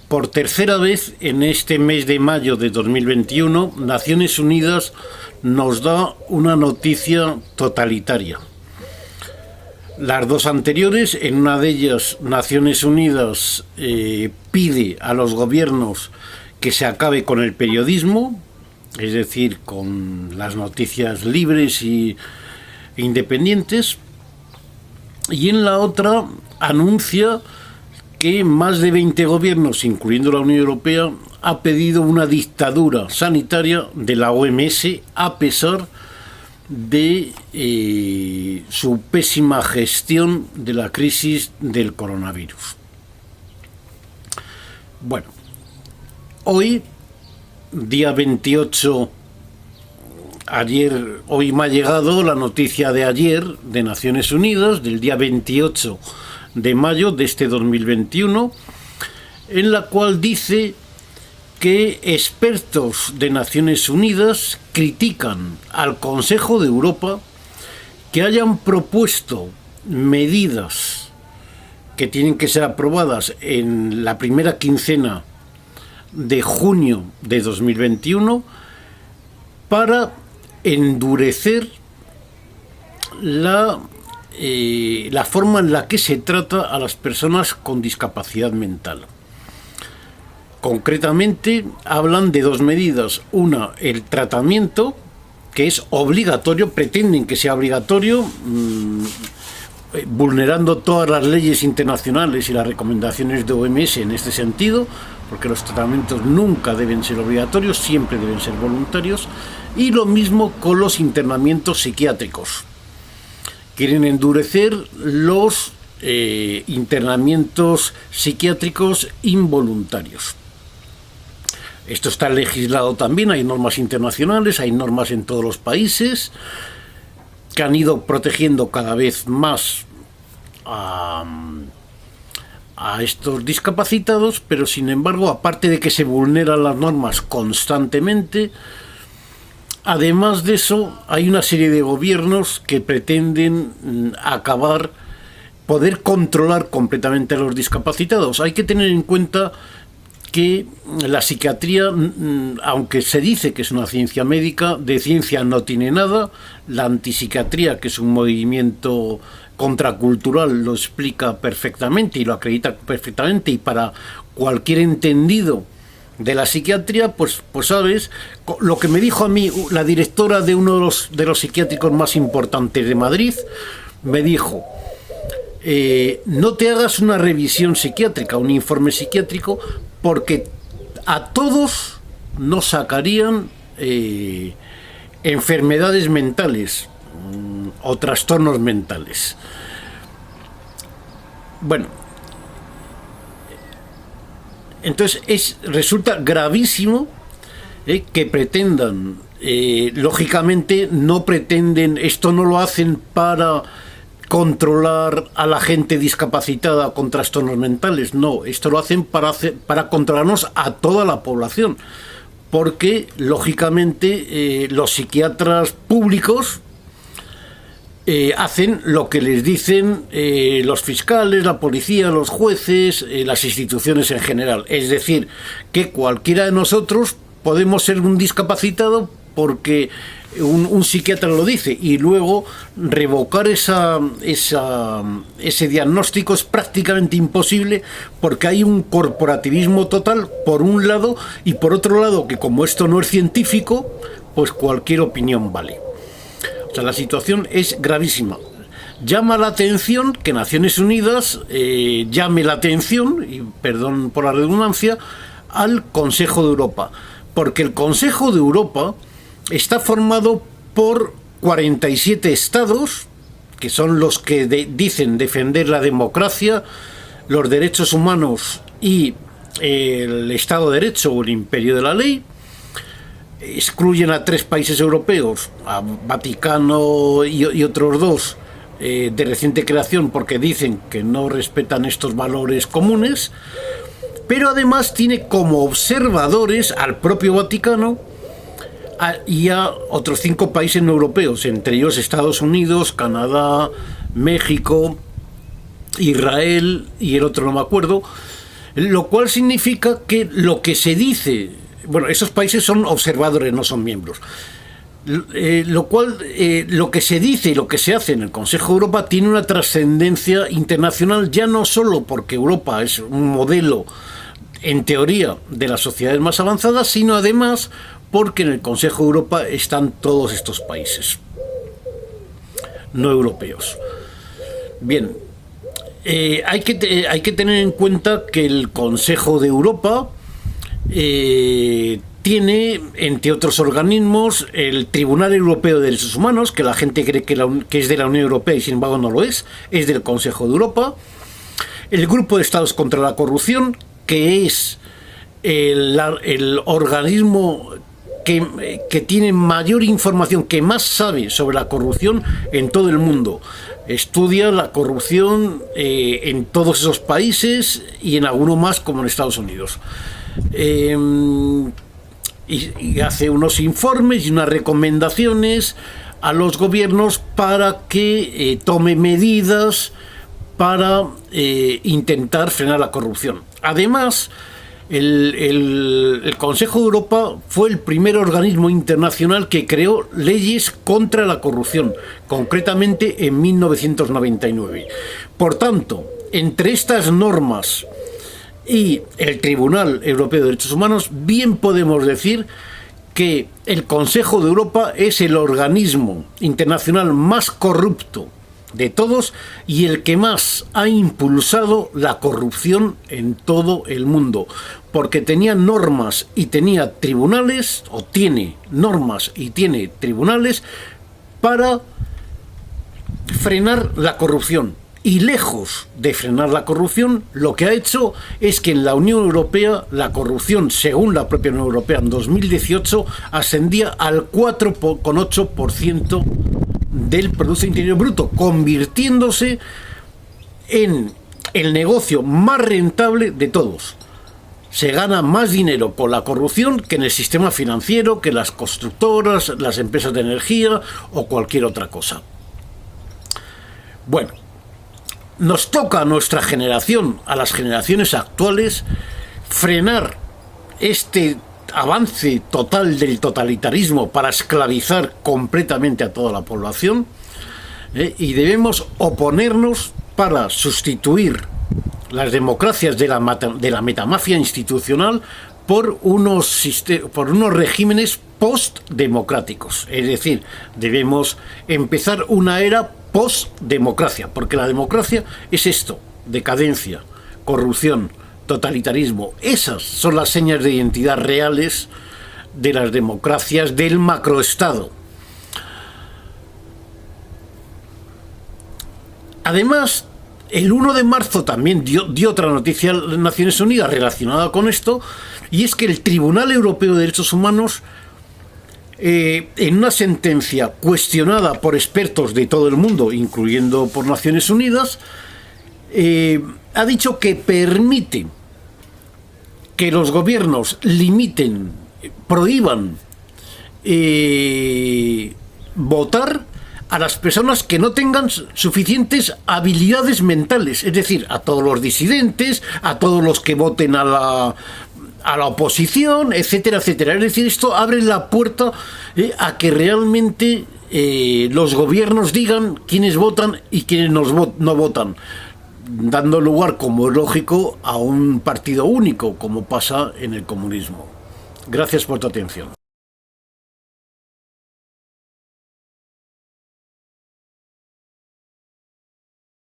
por tercera vez en este mes de mayo de 2021, Naciones Unidas nos da una noticia totalitaria. Las dos anteriores, en una de ellas Naciones Unidas pide a los gobiernos que se acabe con el periodismo, es decir, con las noticias libres e independientes, y en la otra anuncia que más de 20 gobiernos, incluyendo la Unión Europea, ha pedido una dictadura sanitaria de la OMS a pesar de su pésima gestión de la crisis del coronavirus. Bueno, hoy, día 28, hoy me ha llegado la noticia de ayer de Naciones Unidas, del día 28 de mayo de este 2021, en la cual dice que expertos de Naciones Unidas critican al Consejo de Europa que hayan propuesto medidas que tienen que ser aprobadas en la primera quincena de junio de 2021 para endurecer la forma en la que se trata a las personas con discapacidad mental. Concretamente, hablan de dos medidas. Una, el tratamiento, que es obligatorio, pretenden que sea obligatorio, vulnerando todas las leyes internacionales y las recomendaciones de OMS en este sentido, porque los tratamientos nunca deben ser obligatorios, siempre deben ser voluntarios, y lo mismo con los internamientos psiquiátricos. Quieren endurecer los internamientos psiquiátricos involuntarios. Esto está legislado también, hay normas internacionales, hay normas en todos los países que han ido protegiendo cada vez más a estos discapacitados, pero sin embargo, aparte de que se vulneran las normas constantemente, además de eso, hay una serie de gobiernos que pretenden poder controlar completamente a los discapacitados. Hay que tener en cuenta que la psiquiatría, aunque se dice que es una ciencia médica, de ciencia no tiene nada. La antipsiquiatría, que es un movimiento contracultural, lo explica perfectamente y lo acredita perfectamente, y para cualquier entendido de la psiquiatría, pues sabes, lo que me dijo a mí la directora de uno de los psiquiátricos más importantes de Madrid, me dijo: no te hagas una revisión psiquiátrica, un informe psiquiátrico, porque a todos nos sacarían enfermedades mentales o trastornos mentales. Bueno, entonces resulta gravísimo que pretendan, lógicamente no pretenden, esto no lo hacen para controlar a la gente discapacitada con trastornos mentales, no, esto lo hacen para controlarnos a toda la población, porque lógicamente los psiquiatras públicos hacen lo que les dicen los fiscales, la policía, los jueces, las instituciones en general. Es decir, que cualquiera de nosotros podemos ser un discapacitado porque un psiquiatra lo dice, y luego revocar ese diagnóstico es prácticamente imposible, porque hay un corporativismo total por un lado, y por otro lado, que como esto no es científico, pues cualquier opinión vale. O sea, la situación es gravísima. Llama la atención que Naciones Unidas llame la atención, y perdón por la redundancia, al Consejo de Europa, porque el Consejo de Europa está formado por 47 estados, que son los que dicen defender la democracia, los derechos humanos y el Estado de Derecho o el imperio de la ley. Excluyen a 3 países europeos, a Vaticano y otros 2 de reciente creación, porque dicen que no respetan estos valores comunes, pero además tiene como observadores al propio Vaticano y a otros 5 países no europeos, entre ellos Estados Unidos, Canadá, México, Israel y el otro no me acuerdo. Lo cual significa que lo que se dice, bueno, esos países son observadores, no son miembros. Lo que se dice y lo que se hace en el Consejo de Europa tiene una trascendencia internacional, ya no solo porque Europa es un modelo, en teoría, de las sociedades más avanzadas, sino además porque en el Consejo de Europa están todos estos países no europeos. Bien, hay que tener en cuenta que el Consejo de Europa tiene, entre otros organismos, el Tribunal Europeo de Derechos Humanos, que la gente cree que es de la Unión Europea y sin embargo no lo es del Consejo de Europa, el Grupo de Estados contra la Corrupción, que es el organismo que tiene mayor información, que más sabe sobre la corrupción en todo el mundo. Estudia la corrupción en todos esos países y en alguno más, como en Estados Unidos. Y hace unos informes y unas recomendaciones a los gobiernos para que tome medidas para intentar frenar la corrupción. Además, el Consejo de Europa fue el primer organismo internacional que creó leyes contra la corrupción, concretamente en 1999. Por tanto, entre estas normas y el Tribunal Europeo de Derechos Humanos, bien podemos decir que el Consejo de Europa es el organismo internacional más corrupto de todos y el que más ha impulsado la corrupción en todo el mundo, porque tenía normas y tenía tribunales, o tiene normas y tiene tribunales para frenar la corrupción. Y lejos de frenar la corrupción, lo que ha hecho es que en la Unión Europea la corrupción, según la propia Unión Europea, en 2018 ascendía al 4,8% del Producto Interior Bruto, convirtiéndose en el negocio más rentable de todos. Se gana más dinero con la corrupción que en el sistema financiero, que las constructoras, las empresas de energía o cualquier otra cosa. Bueno, nos toca a nuestra generación, a las generaciones actuales, frenar este avance total del totalitarismo para esclavizar completamente a toda la población, y debemos oponernos para sustituir las democracias de la metamafia institucional por unos regímenes postdemocráticos. Es decir, debemos empezar una era postdemocracia, porque la democracia es esto: decadencia, corrupción, totalitarismo. Esas son las señas de identidad reales de las democracias del macroestado. Además, el 1 de marzo también dio otra noticia a las Naciones Unidas relacionada con esto, y es que el Tribunal Europeo de Derechos Humanos, en una sentencia cuestionada por expertos de todo el mundo, incluyendo por Naciones Unidas, ha dicho que permite que los gobiernos limiten, prohíban votar a las personas que no tengan suficientes habilidades mentales, es decir, a todos los disidentes, a todos los que voten a la oposición, etcétera, etcétera. Es decir, esto abre la puerta a que realmente los gobiernos digan quiénes votan y quiénes no votan, dando lugar, como es lógico, a un partido único, como pasa en el comunismo. Gracias por tu atención.